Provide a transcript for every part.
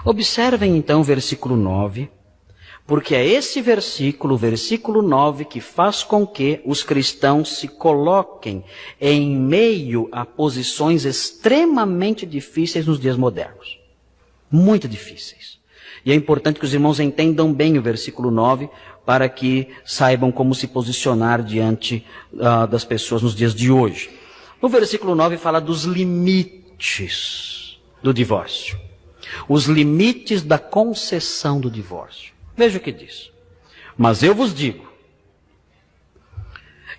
Observem então o versículo 9, porque é esse versículo, o versículo 9, que faz com que os cristãos se coloquem em meio a posições extremamente difíceis nos dias modernos. Muito difíceis. E é importante que os irmãos entendam bem o versículo 9, para que saibam como se posicionar diante das pessoas nos dias de hoje. O versículo 9 fala dos limites do divórcio. Os limites da concessão do divórcio. Veja o que diz. Mas eu vos digo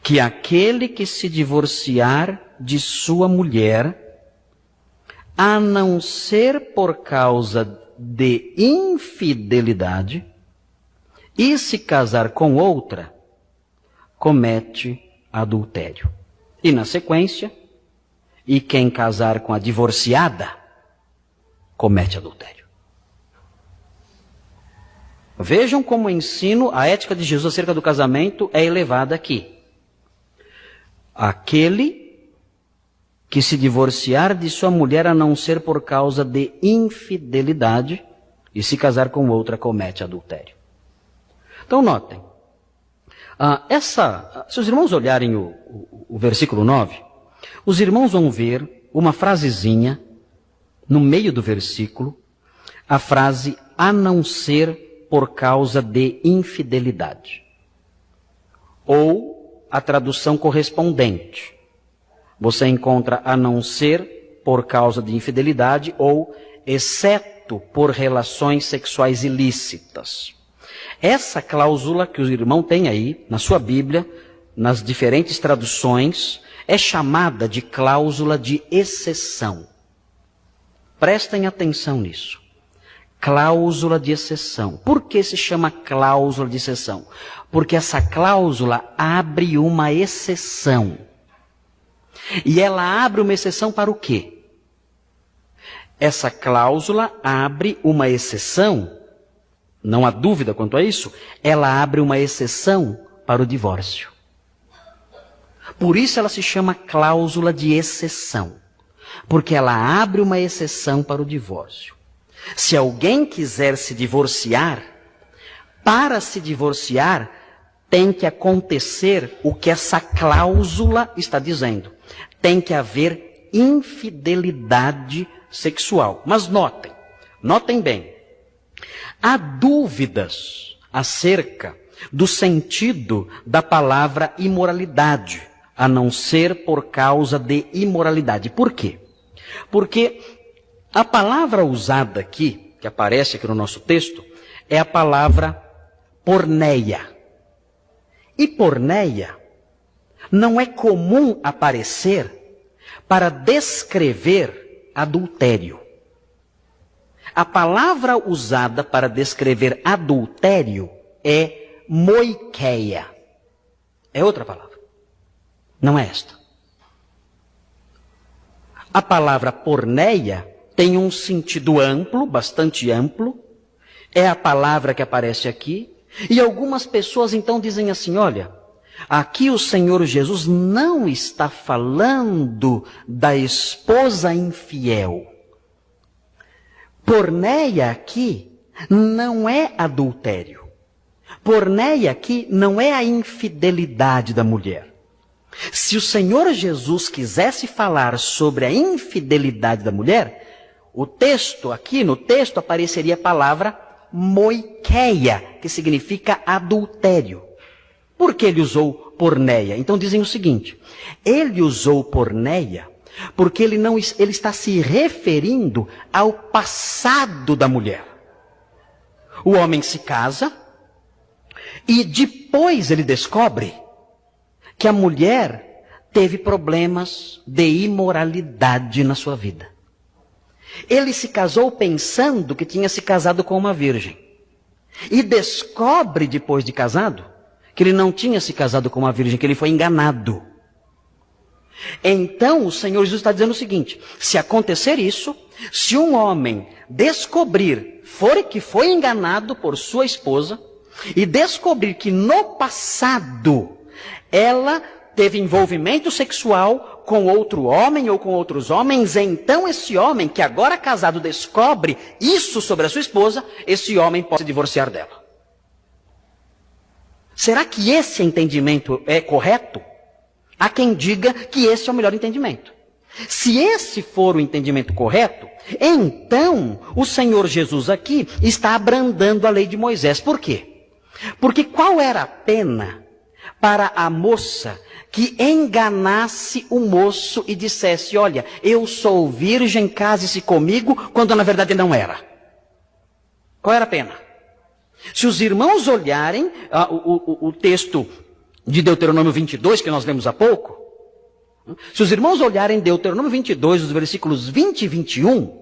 que aquele que se divorciar de sua mulher, a não ser por causa de infidelidade, e se casar com outra, comete adultério. E na sequência, e quem casar com a divorciada, comete adultério. Vejam como o ensino, a ética de Jesus acerca do casamento é elevada aqui. Aquele que se divorciar de sua mulher a não ser por causa de infidelidade e se casar com outra comete adultério. Então notem, se os irmãos olharem o versículo 9, os irmãos vão ver uma frasezinha no meio do versículo, a frase a não ser por causa de infidelidade. Ou a tradução correspondente. Você encontra a não ser por causa de infidelidade ou exceto por relações sexuais ilícitas. Essa cláusula que o irmão tem aí na sua Bíblia, nas diferentes traduções, é chamada de cláusula de exceção. Prestem atenção nisso. Cláusula de exceção. Por que se chama cláusula de exceção? Porque essa cláusula abre uma exceção. E ela abre uma exceção para o quê? Essa cláusula abre uma exceção, não há dúvida quanto a isso, ela abre uma exceção para o divórcio. Por isso ela se chama cláusula de exceção. Porque ela abre uma exceção para o divórcio. Se alguém quiser se divorciar, para se divorciar, tem que acontecer o que essa cláusula está dizendo. Tem que haver infidelidade sexual. Mas notem bem, há dúvidas acerca do sentido da palavra imoralidade, a não ser por causa de imoralidade. Por quê? Porque a palavra usada aqui, que aparece aqui no nosso texto, é a palavra porneia. E porneia não é comum aparecer para descrever adultério. A palavra usada para descrever adultério é moikeia. É outra palavra. Não é esta. A palavra porneia tem um sentido amplo, bastante amplo. É a palavra que aparece aqui. E algumas pessoas então dizem assim, olha, aqui o Senhor Jesus não está falando da esposa infiel. Porneia aqui não é adultério. Porneia aqui não é a infidelidade da mulher. Se o Senhor Jesus quisesse falar sobre a infidelidade da mulher, o texto, aqui no texto apareceria a palavra moikeia, que significa adultério. Por que ele usou porneia? Então dizem o seguinte, ele usou porneia porque ele está se referindo ao passado da mulher. O homem se casa e depois ele descobre que a mulher teve problemas de imoralidade na sua vida. Ele se casou pensando que tinha se casado com uma virgem. E descobre, depois de casado, que ele não tinha se casado com uma virgem, que ele foi enganado. Então o Senhor Jesus está dizendo o seguinte, se acontecer isso, se um homem descobrir que foi enganado por sua esposa, e descobrir que no passado ela teve envolvimento sexual com outro homem ou com outros homens, então esse homem que agora casado descobre isso sobre a sua esposa, esse homem pode se divorciar dela. Será que esse entendimento é correto? Há quem diga que esse é o melhor entendimento. Se esse for o entendimento correto, então o Senhor Jesus aqui está abrandando a lei de Moisés. Por quê? Porque qual era a pena para a moça que enganasse o moço e dissesse, olha, eu sou virgem, case-se comigo, quando na verdade não era? Qual era a pena? Se os irmãos olharem o texto de Deuteronômio 22, que nós lemos há pouco, se os irmãos olharem Deuteronômio 22, os versículos 20 e 21,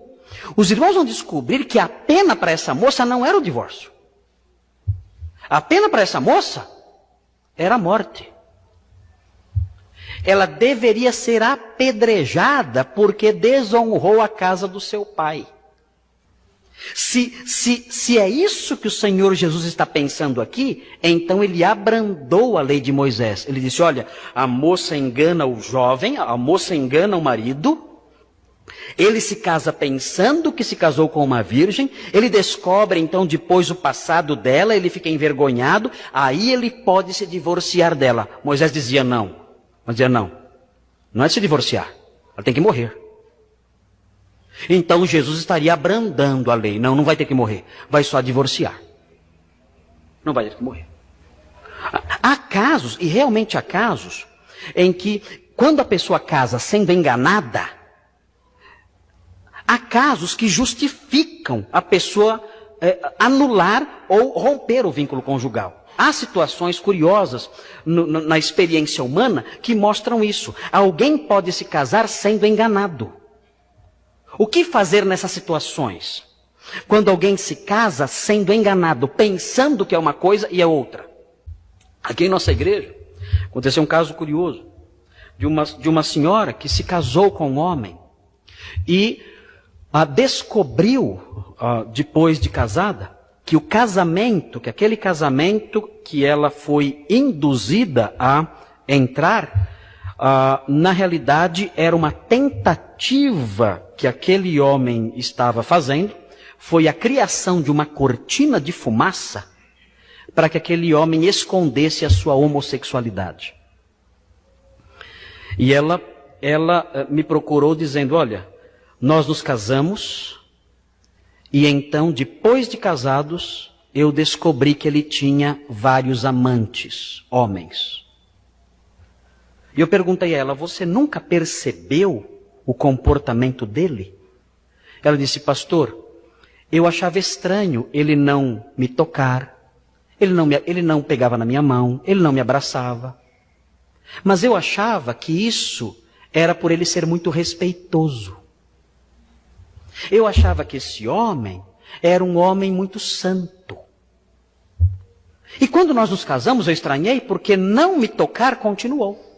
os irmãos vão descobrir que a pena para essa moça não era o divórcio. A pena para essa moça era a morte. Ela deveria ser apedrejada porque desonrou a casa do seu pai. Se é isso que o Senhor Jesus está pensando aqui, então ele abrandou a lei de Moisés. Ele disse, olha, a moça engana o jovem, a moça engana o marido, ele se casa pensando que se casou com uma virgem, ele descobre então depois o passado dela, ele fica envergonhado, aí ele pode se divorciar dela. Moisés dizia não. Mas dizia não é se divorciar, ela tem que morrer. Então Jesus estaria abrandando a lei. Não vai ter que morrer, vai só divorciar. Não vai ter que morrer. Há casos, e realmente há casos, em que quando a pessoa casa sendo enganada, há casos que justificam a pessoa anular ou romper o vínculo conjugal. Há situações curiosas na experiência humana que mostram isso. Alguém pode se casar sendo enganado. O que fazer nessas situações? Quando alguém se casa sendo enganado, pensando que é uma coisa e é outra. Aqui em nossa igreja, aconteceu um caso curioso. De uma senhora que se casou com um homem e descobriu, depois de casada, que aquele casamento que ela foi induzida a entrar, na realidade era uma tentativa que aquele homem estava fazendo, foi a criação de uma cortina de fumaça para que aquele homem escondesse a sua homossexualidade. E ela me procurou dizendo, olha, nós nos casamos, e então, depois de casados, eu descobri que ele tinha vários amantes, homens. E eu perguntei a ela, você nunca percebeu o comportamento dele? Ela disse, pastor, eu achava estranho ele não me tocar, ele não pegava na minha mão, ele não me abraçava. Mas eu achava que isso era por ele ser muito respeitoso. Eu achava que esse homem era um homem muito santo. E quando nós nos casamos, eu estranhei porque não me tocar continuou.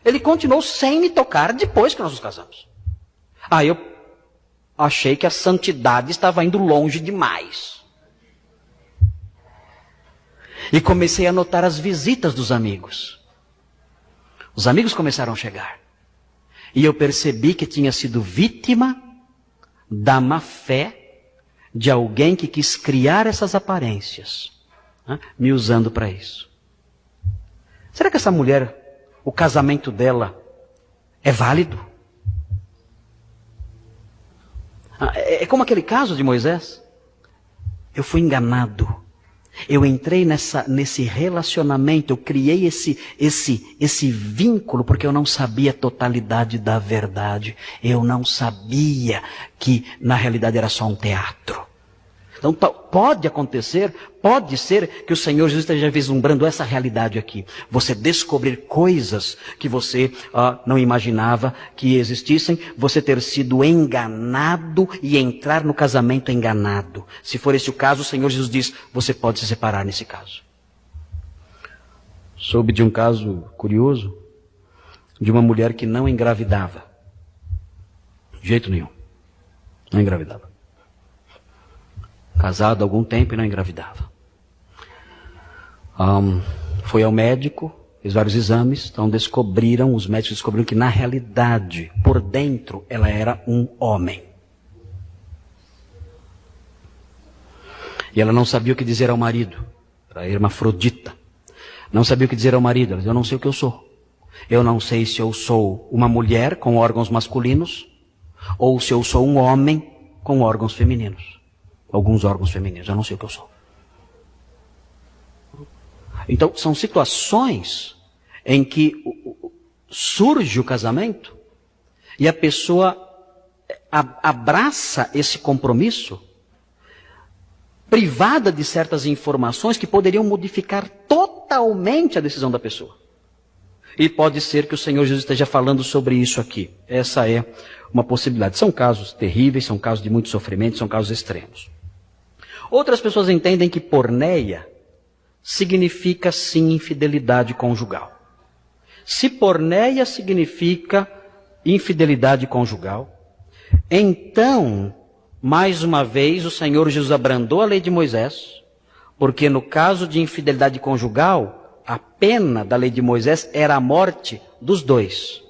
Ele continuou sem me tocar depois que nós nos casamos. Aí eu achei que a santidade estava indo longe demais. E comecei a notar as visitas dos amigos. Os amigos começaram a chegar. E eu percebi que tinha sido vítima da má fé de alguém que quis criar essas aparências, me usando para isso. Será que essa mulher, o casamento dela é válido? É como aquele caso de Moisés. Eu fui enganado. Eu entrei nesse relacionamento, eu criei esse vínculo, porque eu não sabia a totalidade da verdade. Eu não sabia que na realidade era só um teatro. Então pode acontecer, pode ser que o Senhor Jesus esteja vislumbrando essa realidade aqui. Você descobrir coisas que você não imaginava que existissem, você ter sido enganado e entrar no casamento enganado. Se for esse o caso, o Senhor Jesus diz, você pode se separar nesse caso. Soube de um caso curioso, de uma mulher que não engravidava. De jeito nenhum. Não engravidava. Casado há algum tempo e não engravidava. Foi ao médico, Fiz vários exames, então os médicos descobriram que na realidade, por dentro, ela era um homem. E ela não sabia o que dizer ao marido, era hermafrodita. Não sabia o que dizer ao marido, ela dizia, eu não sei o que eu sou. Eu não sei se eu sou uma mulher com órgãos masculinos, ou se eu sou um homem com órgãos femininos. Alguns órgãos femininos, eu não sei o que eu sou. Então, são situações em que surge o casamento e a pessoa abraça esse compromisso, privada de certas informações que poderiam modificar totalmente a decisão da pessoa. E pode ser que o Senhor Jesus esteja falando sobre isso aqui. Essa é uma possibilidade. São casos terríveis, são casos de muito sofrimento, são casos extremos. Outras pessoas entendem que porneia significa sim infidelidade conjugal. Se porneia significa infidelidade conjugal, então, mais uma vez, o Senhor Jesus abrandou a lei de Moisés, porque no caso de infidelidade conjugal, a pena da lei de Moisés era a morte dos dois.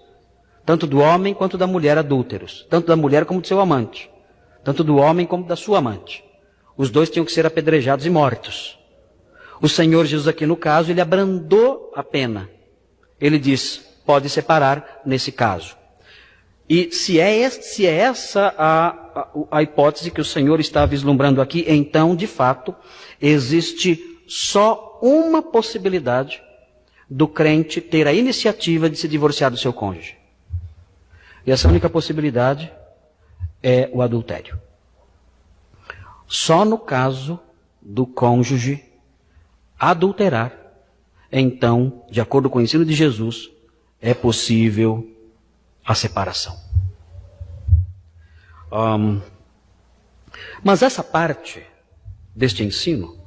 Tanto do homem quanto da mulher adúlteros. Tanto da mulher como do seu amante. Tanto do homem como da sua amante. Os dois tinham que ser apedrejados e mortos. O Senhor Jesus aqui no caso, ele abrandou a pena. Ele diz, pode separar nesse caso. E se é essa a hipótese que o Senhor está vislumbrando aqui, então, de fato, existe só uma possibilidade do crente ter a iniciativa de se divorciar do seu cônjuge. E essa única possibilidade é o adultério. Só no caso do cônjuge adulterar, então, de acordo com o ensino de Jesus, é possível a separação. Mas essa parte deste ensino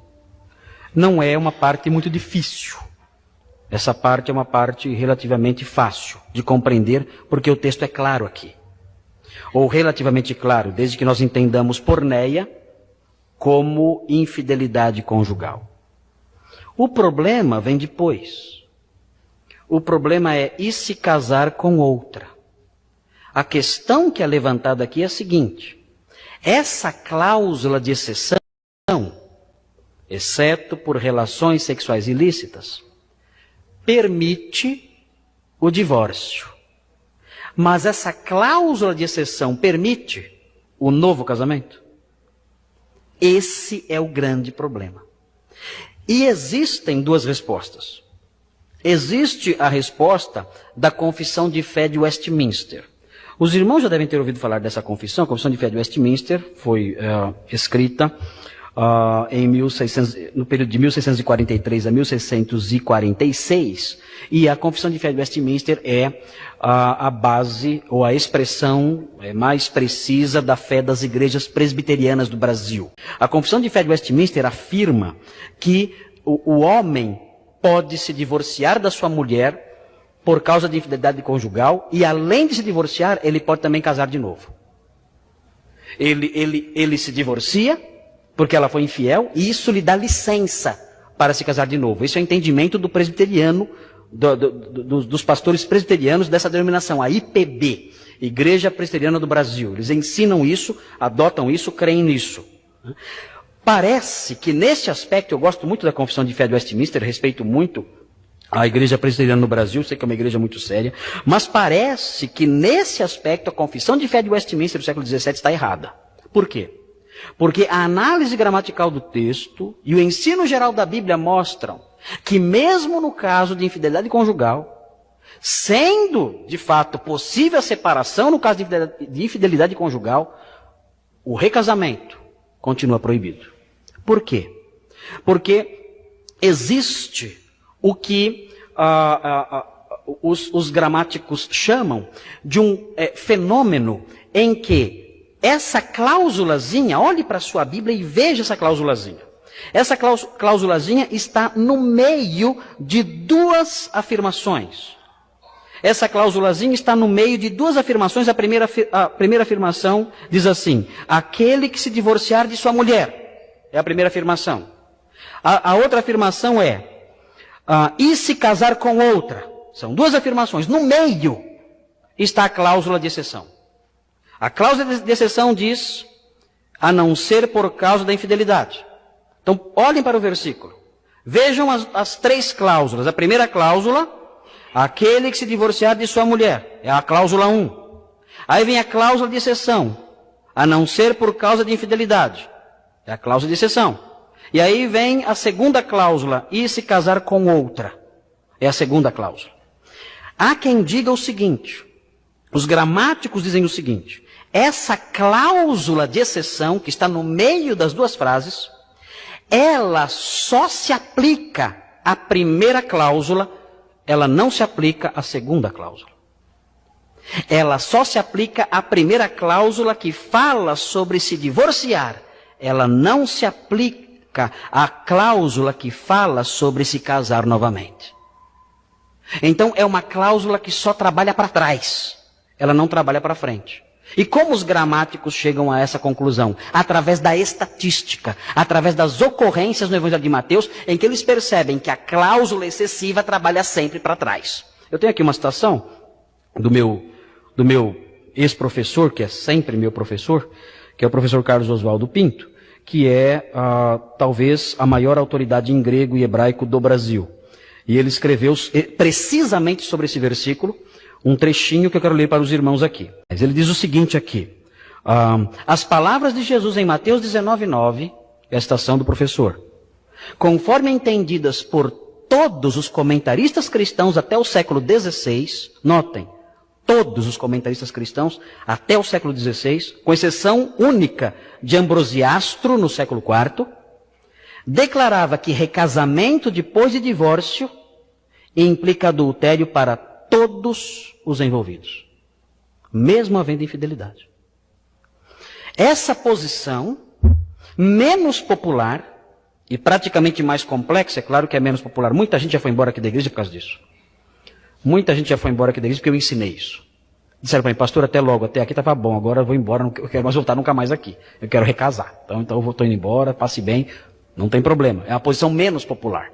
não é uma parte muito difícil. Essa parte é uma parte relativamente fácil de compreender, porque o texto é claro aqui. Ou relativamente claro, desde que nós entendamos porneia como infidelidade conjugal. O problema vem depois. O problema é, e se casar com outra? A questão que é levantada aqui é a seguinte. Essa cláusula de exceção, exceto por relações sexuais ilícitas, permite o divórcio. Mas essa cláusula de exceção permite o novo casamento? Esse é o grande problema. E existem duas respostas. Existe a resposta da Confissão de Fé de Westminster. Os irmãos já devem ter ouvido falar dessa confissão. A Confissão de Fé de Westminster foi escrita no período de 1643 a 1646. E a Confissão de Fé de Westminster é a base ou a expressão mais precisa da fé das igrejas presbiterianas do Brasil. A Confissão de Fé de Westminster afirma que o homem pode se divorciar da sua mulher por causa de infidelidade conjugal, e além de se divorciar, ele pode também casar de novo. Ele se divorcia, porque ela foi infiel, e isso lhe dá licença para se casar de novo. Esse é o entendimento do presbiteriano, dos pastores presbiterianos dessa denominação, a IPB, Igreja Presbiteriana do Brasil. Eles ensinam isso, adotam isso, creem nisso. Parece que nesse aspecto, eu gosto muito da Confissão de Fé de Westminster, respeito muito a Igreja Presbiteriana no Brasil, sei que é uma igreja muito séria, mas parece que nesse aspecto a Confissão de Fé de Westminster do século XVII está errada. Por quê? Porque a análise gramatical do texto e o ensino geral da Bíblia mostram que mesmo no caso de infidelidade conjugal, sendo de fato possível a separação no caso de infidelidade conjugal, o recasamento continua proibido. Por quê? Porque existe o que os gramáticos chamam de um fenômeno em que essa cláusulazinha, olhe para a sua Bíblia e veja essa cláusulazinha. Essa cláusulazinha está no meio de duas afirmações. Essa cláusulazinha está no meio de duas afirmações. A primeira afirmação diz assim: aquele que se divorciar de sua mulher. É a primeira afirmação. A outra afirmação é: e se casar com outra. São duas afirmações. No meio está a cláusula de exceção. A cláusula de exceção diz, a não ser por causa da infidelidade. Então, olhem para o versículo. Vejam as três cláusulas. A primeira cláusula, aquele que se divorciar de sua mulher. É a cláusula 1. Aí vem a cláusula de exceção. A não ser por causa de infidelidade. É a cláusula de exceção. E aí vem a segunda cláusula, e se casar com outra. É a segunda cláusula. Há quem diga o seguinte, os gramáticos dizem o seguinte, essa cláusula de exceção, que está no meio das duas frases, ela só se aplica à primeira cláusula, ela não se aplica à segunda cláusula. Ela só se aplica à primeira cláusula que fala sobre se divorciar. Ela não se aplica à cláusula que fala sobre se casar novamente. Então é uma cláusula que só trabalha para trás. Ela não trabalha para frente. E como os gramáticos chegam a essa conclusão? Através da estatística, através das ocorrências no Evangelho de Mateus, em que eles percebem que a cláusula excessiva trabalha sempre para trás. Eu tenho aqui uma citação do meu ex-professor, que é sempre meu professor, que é o professor Carlos Oswaldo Pinto, que é talvez a maior autoridade em grego e hebraico do Brasil. E ele escreveu precisamente sobre esse versículo, um trechinho que eu quero ler para os irmãos aqui. Ele diz o seguinte aqui, as palavras de Jesus em Mateus 19:9, é a citação do professor, conforme entendidas por todos os comentaristas cristãos até o século XVI, notem, todos os comentaristas cristãos até o século XVI, com exceção única de Ambrosiastro no século IV, declarava que recasamento depois de divórcio implica adultério para todos os envolvidos, mesmo havendo infidelidade. Essa posição, menos popular e praticamente mais complexa, é claro que é menos popular, muita gente já foi embora aqui da igreja por causa disso. Muita gente já foi embora aqui da igreja porque eu ensinei isso. Disseram para mim, pastor, até logo, até aqui estava bom, agora eu vou embora, não quero mais voltar nunca mais aqui. Eu quero recasar. Então eu estou indo embora, passe bem, não tem problema. É uma posição menos popular.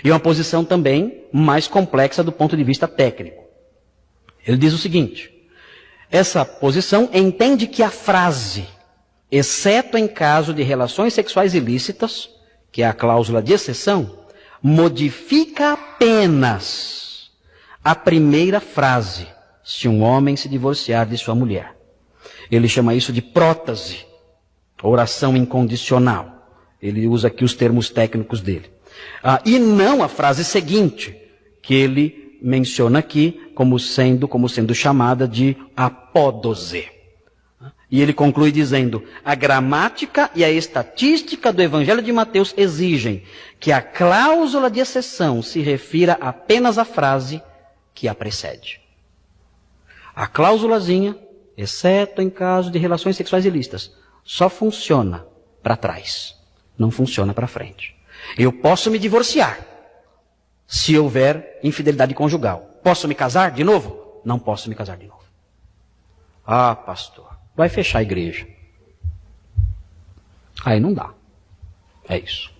E uma posição também mais complexa do ponto de vista técnico. Ele diz o seguinte, essa posição entende que a frase, exceto em caso de relações sexuais ilícitas, que é a cláusula de exceção, modifica apenas a primeira frase, se um homem se divorciar de sua mulher. Ele chama isso de prótase, oração incondicional. Ele usa aqui os termos técnicos dele. E não a frase seguinte, que ele menciona aqui como sendo chamada de apódose. E ele conclui dizendo, a gramática e a estatística do Evangelho de Mateus exigem que a cláusula de exceção se refira apenas à frase que a precede. A cláusulazinha, exceto em caso de relações sexuais ilícitas, só funciona para trás, não funciona para frente. Eu posso me divorciar se houver infidelidade conjugal. Posso me casar de novo? Não posso me casar de novo. Ah, pastor, vai fechar a igreja. Aí não dá. É isso.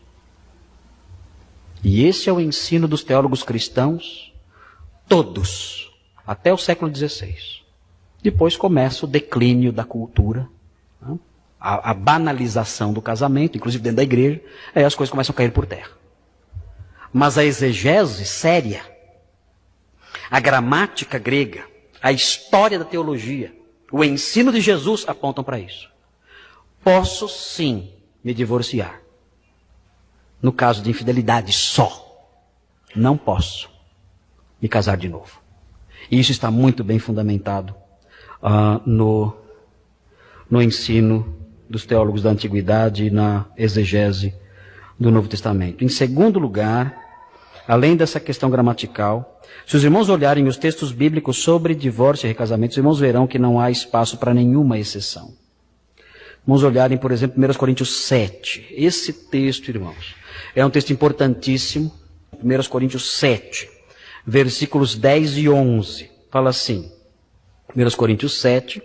E esse é o ensino dos teólogos cristãos, todos, até o século XVI. Depois começa o declínio da cultura, a banalização do casamento, inclusive dentro da igreja, aí as coisas começam a cair por terra. Mas a exegese séria, a gramática grega, a história da teologia, o ensino de Jesus apontam para isso. Posso sim me divorciar. No caso de infidelidade só. Não posso me casar de novo. E isso está muito bem fundamentado no ensino dos teólogos da Antiguidade e na exegese do Novo Testamento. Em segundo lugar, além dessa questão gramatical, se os irmãos olharem os textos bíblicos sobre divórcio e recasamento, os irmãos verão que não há espaço para nenhuma exceção. Vamos olharem, por exemplo, 1 Coríntios 7. Esse texto, irmãos, é um texto importantíssimo. 1 Coríntios 7, versículos 10 e 11. Fala assim, 1 Coríntios 7,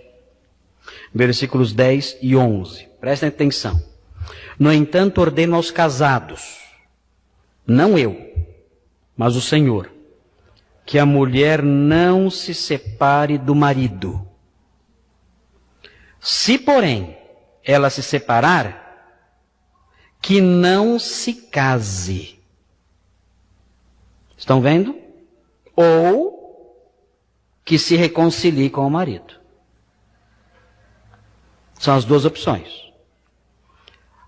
versículos 10 e 11. Prestem atenção. No entanto, ordeno aos casados, não eu, mas o Senhor, que a mulher não se separe do marido. Se, porém, ela se separar, que não se case. Estão vendo? Ou que se reconcilie com o marido. São as duas opções.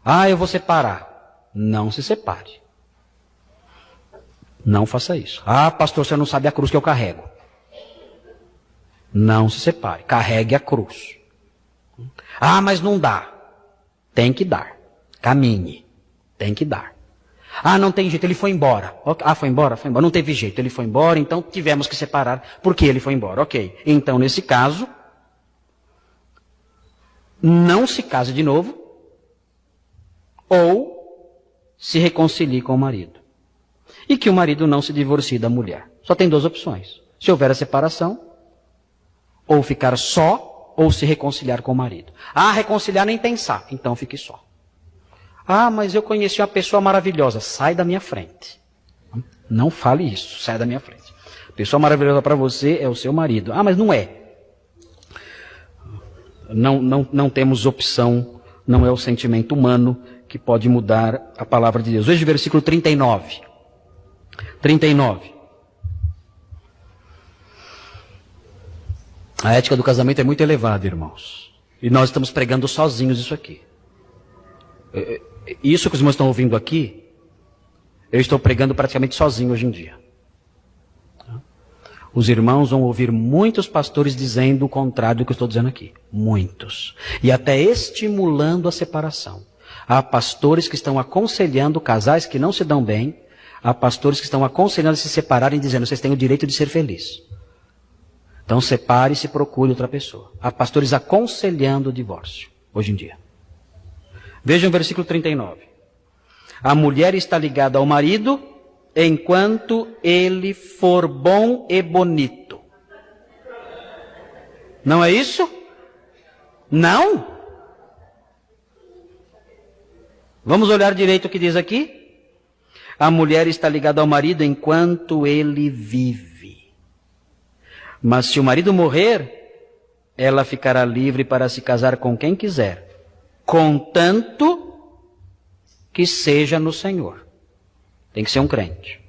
Ah, eu vou separar. Não se separe. Não faça isso. Ah, pastor, você não sabe a cruz que eu carrego. Não se separe. Carregue a cruz. Ah, mas não dá. Tem que dar. Caminhe. Tem que dar. Ah, não tem jeito, ele foi embora. Ah, foi embora? Foi embora. Não teve jeito, ele foi embora, então tivemos que separar porque ele foi embora. Ok. Então, nesse caso, não se case de novo ou se reconcilie com o marido. E que o marido não se divorcie da mulher. Só tem duas opções. Se houver a separação, ou ficar só, ou se reconciliar com o marido. Ah, reconciliar nem pensar. Então fique só. Ah, mas eu conheci uma pessoa maravilhosa. Sai da minha frente. Não fale isso. Sai da minha frente. Pessoa maravilhosa para você é o seu marido. Ah, mas não é. Não temos opção. Não é o sentimento humano que pode mudar a palavra de Deus. Veja o versículo 39. 39. A ética do casamento é muito elevada, irmãos. E nós estamos pregando sozinhos isso aqui. Isso que os irmãos estão ouvindo aqui, eu estou pregando praticamente sozinho hoje em dia. Os irmãos vão ouvir muitos pastores dizendo o contrário do que eu estou dizendo aqui. Muitos. E até estimulando a separação. Há pastores que estão aconselhando casais que não se dão bem. Há pastores que estão aconselhando a se separarem, dizendo, vocês têm o direito de ser felizes. Então separe-se e procure outra pessoa. Há pastores aconselhando o divórcio, hoje em dia. Vejam o versículo 39. A mulher está ligada ao marido enquanto ele for bom e bonito. Não é isso? Não? Vamos olhar direito o que diz aqui? A mulher está ligada ao marido enquanto ele vive. Mas se o marido morrer, ela ficará livre para se casar com quem quiser, contanto que seja no Senhor. Tem que ser um crente.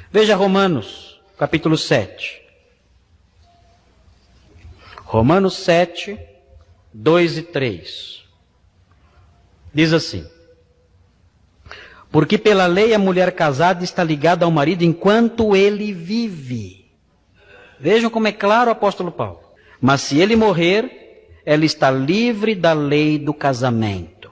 Veja Romanos, capítulo 7. Romanos 7, 2 e 3. Diz assim: porque pela lei a mulher casada está ligada ao marido enquanto ele vive. Vejam como é claro o apóstolo Paulo. Mas se ele morrer, ela está livre da lei do casamento.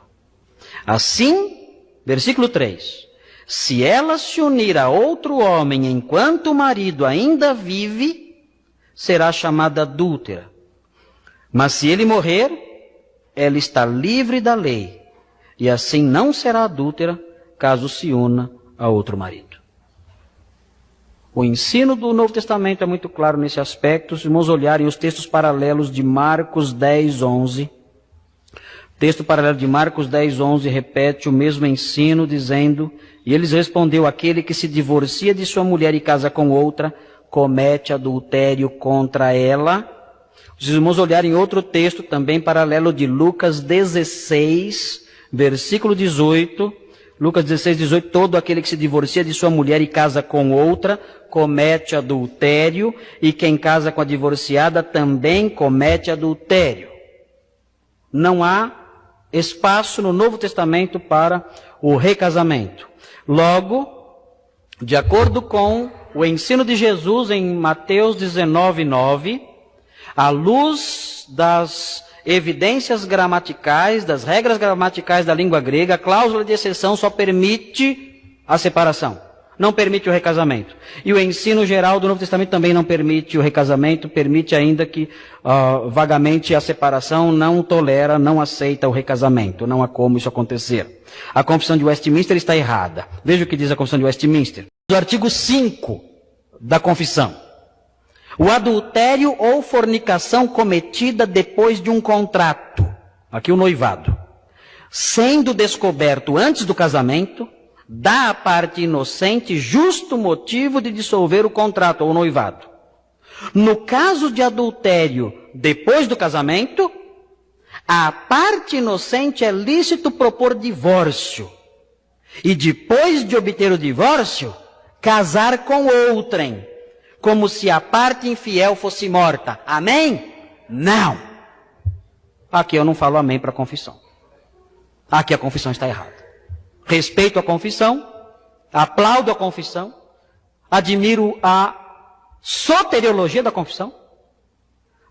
Assim, versículo 3. Se ela se unir a outro homem enquanto o marido ainda vive, será chamada adúltera. Mas se ele morrer, ela está livre da lei. E assim não será adúltera, caso se una a outro marido. O ensino do Novo Testamento é muito claro nesse aspecto. Se vamos olharem os textos paralelos de Marcos 10, 11. Texto paralelo de Marcos 10, 11 repete o mesmo ensino, dizendo: e eles respondeu, aquele que se divorcia de sua mulher e casa com outra, comete adultério contra ela. Se vamos olharem outro texto também paralelo de Lucas 16, versículo 18. Lucas 16, 18, todo aquele que se divorcia de sua mulher e casa com outra, comete adultério, e quem casa com a divorciada também comete adultério. Não há espaço no Novo Testamento para o recasamento. Logo, de acordo com o ensino de Jesus em Mateus 19, 9, à luz das evidências gramaticais, das regras gramaticais da língua grega, a cláusula de exceção só permite a separação, não permite o recasamento. E o ensino geral do Novo Testamento também não permite o recasamento, permite ainda que vagamente a separação, não tolera, não aceita o recasamento, não há como isso acontecer. A Confissão de Westminster está errada. Veja o que diz a Confissão de Westminster. No artigo 5 da Confissão. O adultério ou fornicação cometida depois de um contrato, aqui o noivado, sendo descoberto antes do casamento, dá à parte inocente justo motivo de dissolver o contrato ou o noivado. No caso de adultério depois do casamento, à parte inocente é lícito propor divórcio. E depois de obter o divórcio, casar com outrem, como se a parte infiel fosse morta. Amém? Não. Aqui eu não falo amém para a confissão. Aqui a confissão está errada. Respeito a confissão, aplaudo a confissão, admiro a soteriologia da confissão,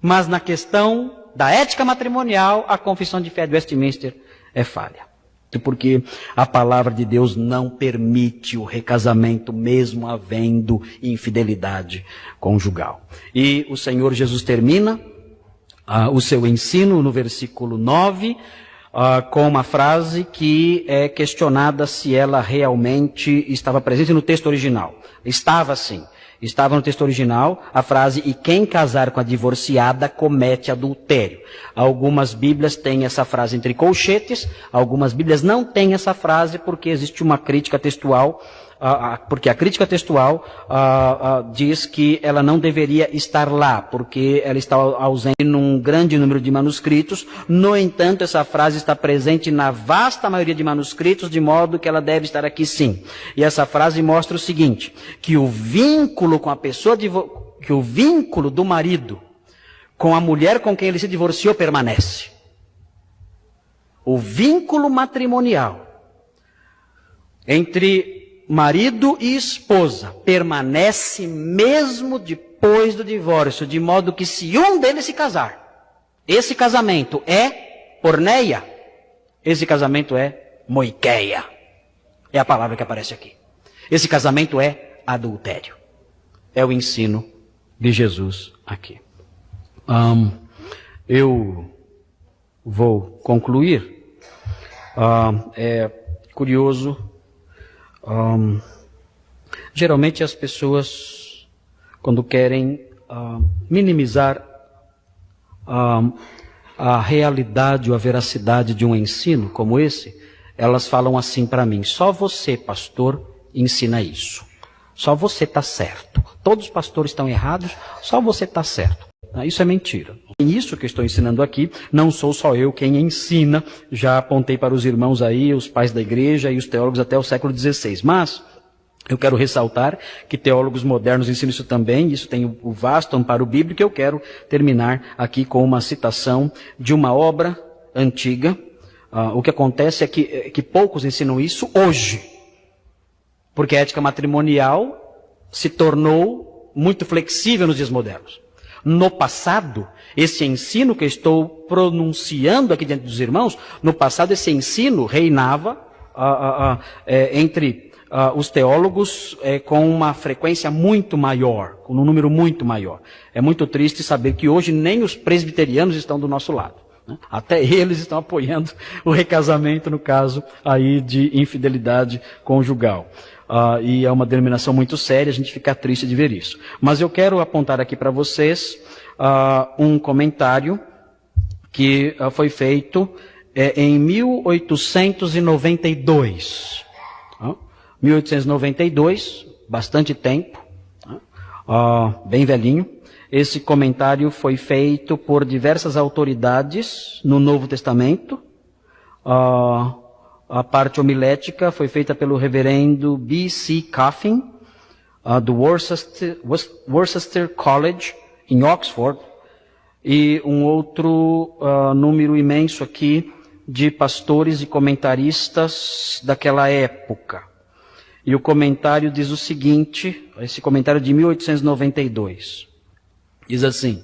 mas na questão da ética matrimonial, a confissão de fé de Westminster é falha. Porque a palavra de Deus não permite o recasamento, mesmo havendo infidelidade conjugal. E o Senhor Jesus termina o seu ensino no versículo 9, com uma frase que é questionada se ela realmente estava presente no texto original. Estava sim. Estava no texto original a frase, e quem casar com a divorciada comete adultério. Algumas Bíblias têm essa frase entre colchetes, algumas Bíblias não têm essa frase porque existe uma crítica textual, porque a crítica textual diz que ela não deveria estar lá, porque ela está ausente num grande número de manuscritos. No entanto, essa frase está presente na vasta maioria de manuscritos, de modo que ela deve estar aqui sim. E essa frase mostra o seguinte, que o vínculo com a pessoa, que o vínculo do marido com a mulher com quem ele se divorciou permanece. O vínculo matrimonial entre marido e esposa permanece mesmo depois do divórcio, de modo que se um deles se casar, esse casamento é porneia, esse casamento é moiqueia. É a palavra que aparece aqui. Esse casamento é adultério. É o ensino de Jesus aqui. Eu vou concluir. É curioso. Geralmente as pessoas, quando querem minimizar a realidade ou a veracidade de um ensino como esse, elas falam assim para mim: só você, pastor, ensina isso. Só você está certo. Todos os pastores estão errados, só você está certo. Isso é mentira. Isso que eu estou ensinando aqui, não sou só eu quem ensina. Já apontei para os irmãos aí, os pais da igreja e os teólogos até o século XVI. Mas eu quero ressaltar que teólogos modernos ensinam isso também. Isso tem o vasto amparo bíblico. Eu quero terminar aqui com uma citação de uma obra antiga. O que acontece é que poucos ensinam isso hoje, porque a ética matrimonial se tornou muito flexível nos dias modernos. No passado, esse ensino que eu estou pronunciando aqui diante dos irmãos, no passado esse ensino reinava entre os teólogos com uma frequência muito maior, com um número muito maior. É muito triste saber que hoje nem os presbiterianos estão do nosso lado. Até eles estão apoiando o recasamento no caso aí de infidelidade conjugal. E é uma denominação muito séria, a gente fica triste de ver isso. Mas eu quero apontar aqui para vocês um comentário que foi feito em 1892. 1892, bastante tempo, bem velhinho. Esse comentário foi feito por diversas autoridades no Novo Testamento. A parte homilética foi feita pelo reverendo B.C. Coffin, do Worcester College, em Oxford, e um outro número imenso aqui de pastores e comentaristas daquela época. E o comentário diz o seguinte, esse comentário de 1892, diz assim: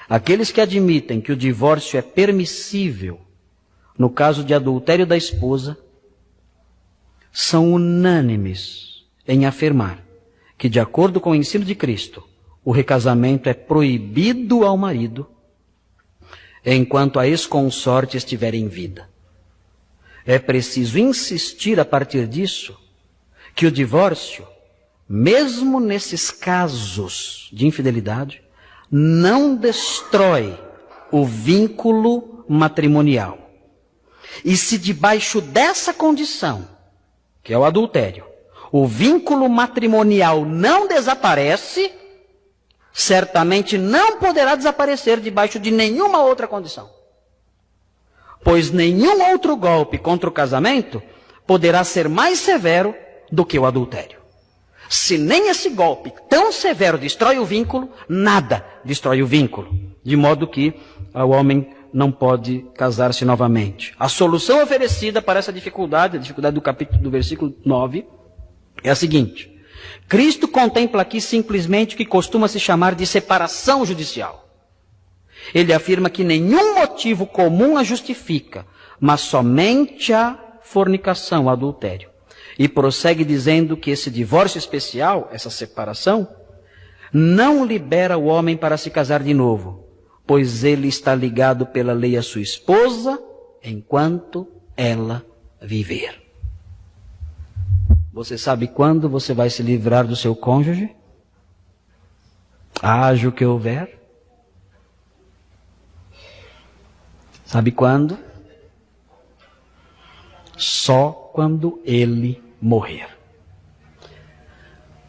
aqueles que admitem que o divórcio é permissível no caso de adultério da esposa, são unânimes em afirmar que, de acordo com o ensino de Cristo, o recasamento é proibido ao marido enquanto a ex-consorte estiver em vida. É preciso insistir a partir disso que o divórcio, mesmo nesses casos de infidelidade, não destrói o vínculo matrimonial. E se debaixo dessa condição que é o adultério, o vínculo matrimonial não desaparece, certamente não poderá desaparecer debaixo de nenhuma outra condição. Pois nenhum outro golpe contra o casamento poderá ser mais severo do que o adultério. Se nem esse golpe tão severo destrói o vínculo, nada destrói o vínculo. De modo que o homem não pode casar-se novamente. A solução oferecida para essa dificuldade, a dificuldade do versículo 9, é a seguinte. Cristo contempla aqui simplesmente o que costuma se chamar de separação judicial. Ele afirma que nenhum motivo comum a justifica, mas somente a fornicação, o adultério. E prossegue dizendo que esse divórcio especial, essa separação, não libera o homem para se casar de novo, pois ele está ligado pela lei à sua esposa enquanto ela viver. Você sabe quando você vai se livrar do seu cônjuge? Haja o que houver. Sabe quando? Só quando ele morrer.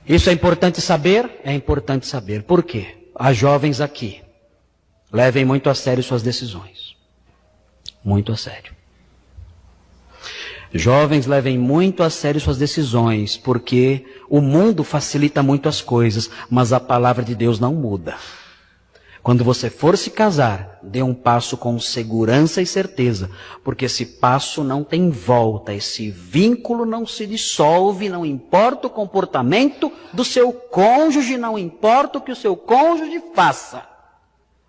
Isso é importante saber? É importante saber. Por quê? As jovens aqui, levem muito a sério suas decisões. Muito a sério. Jovens, levem muito a sério suas decisões, porque o mundo facilita muito as coisas, mas a palavra de Deus não muda. Quando você for se casar, dê um passo com segurança e certeza, porque esse passo não tem volta, esse vínculo não se dissolve, não importa o comportamento do seu cônjuge, não importa o que o seu cônjuge faça.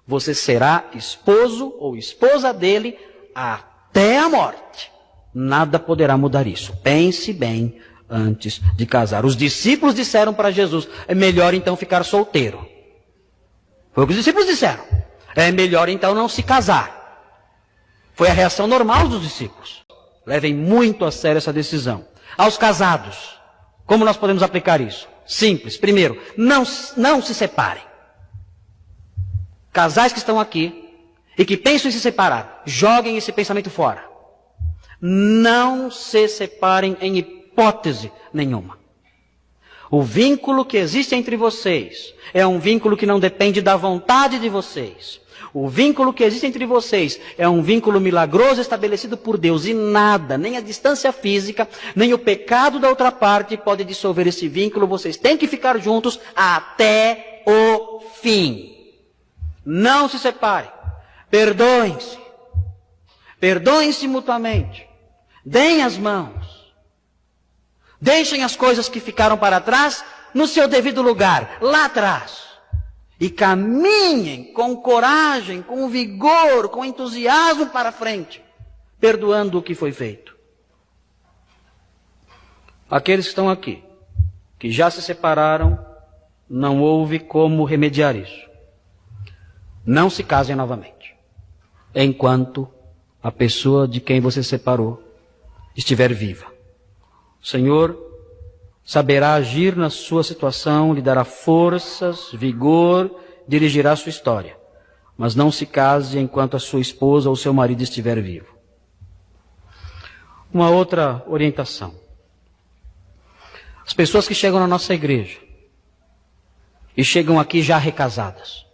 Você será esposo ou esposa dele até a morte. Nada poderá mudar isso. Pense bem antes de casar. Os discípulos disseram para Jesus, é melhor então ficar solteiro. Foi o que os discípulos disseram. É melhor então não se casar. Foi a reação normal dos discípulos. Levem muito a sério essa decisão. Aos casados, como nós podemos aplicar isso? Simples. Primeiro, não se separem. Casais que estão aqui e que pensam em se separar, joguem esse pensamento fora. Não se separem em hipótese nenhuma. O vínculo que existe entre vocês é um vínculo que não depende da vontade de vocês. O vínculo que existe entre vocês é um vínculo milagroso estabelecido por Deus. E nada, nem a distância física, nem o pecado da outra parte pode dissolver esse vínculo. Vocês têm que ficar juntos até o fim. Não se separem. Perdoem-se. Perdoem-se mutuamente. Deem as mãos. Deixem as coisas que ficaram para trás no seu devido lugar, lá atrás. E caminhem com coragem, com vigor, com entusiasmo para frente, perdoando o que foi feito. Aqueles que estão aqui, que já se separaram, não houve como remediar isso. Não se casem novamente, enquanto a pessoa de quem você separou estiver viva. O Senhor saberá agir na sua situação, lhe dará forças, vigor, dirigirá a sua história. Mas não se case enquanto a sua esposa ou seu marido estiver vivo. Uma outra orientação. As pessoas que chegam na nossa igreja e chegam aqui já recasadas.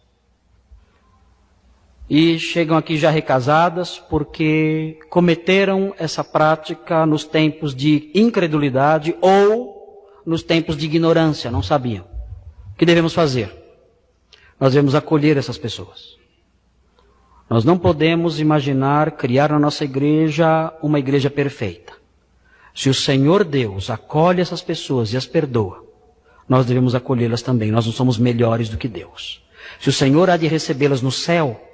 E chegam aqui já recasadas porque cometeram essa prática nos tempos de incredulidade ou nos tempos de ignorância, não sabiam. O que devemos fazer? Nós devemos acolher essas pessoas. Nós não podemos imaginar criar na nossa igreja uma igreja perfeita. Se o Senhor Deus acolhe essas pessoas e as perdoa, nós devemos acolhê-las também. Nós não somos melhores do que Deus. Se o Senhor há de recebê-las no céu,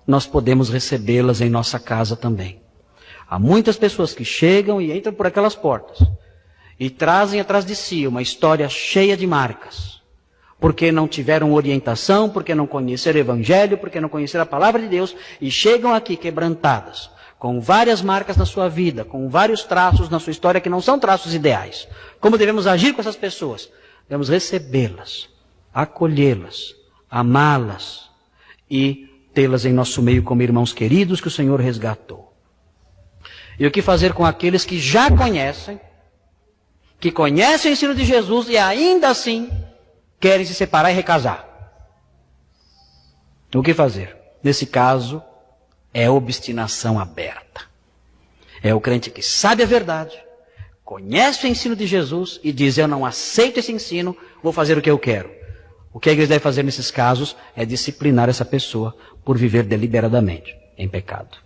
nós podemos recebê-las em nossa casa também. Há muitas pessoas que chegam e entram por aquelas portas e trazem atrás de si uma história cheia de marcas, porque não tiveram orientação, porque não conheceram o Evangelho, porque não conheceram a Palavra de Deus, e chegam aqui quebrantadas, com várias marcas na sua vida, com vários traços na sua história que não são traços ideais. Como devemos agir com essas pessoas? Devemos recebê-las, acolhê-las, amá-las e tê-las em nosso meio como irmãos queridos que o Senhor resgatou. E o que fazer com aqueles que já conhecem, que conhecem o ensino de Jesus e ainda assim querem se separar e recasar. O que fazer? Nesse caso, é obstinação aberta. É o crente que sabe a verdade, conhece o ensino de Jesus e diz: eu não aceito esse ensino, vou fazer o que eu quero. O que a igreja deve fazer nesses casos é disciplinar essa pessoa por viver deliberadamente em pecado.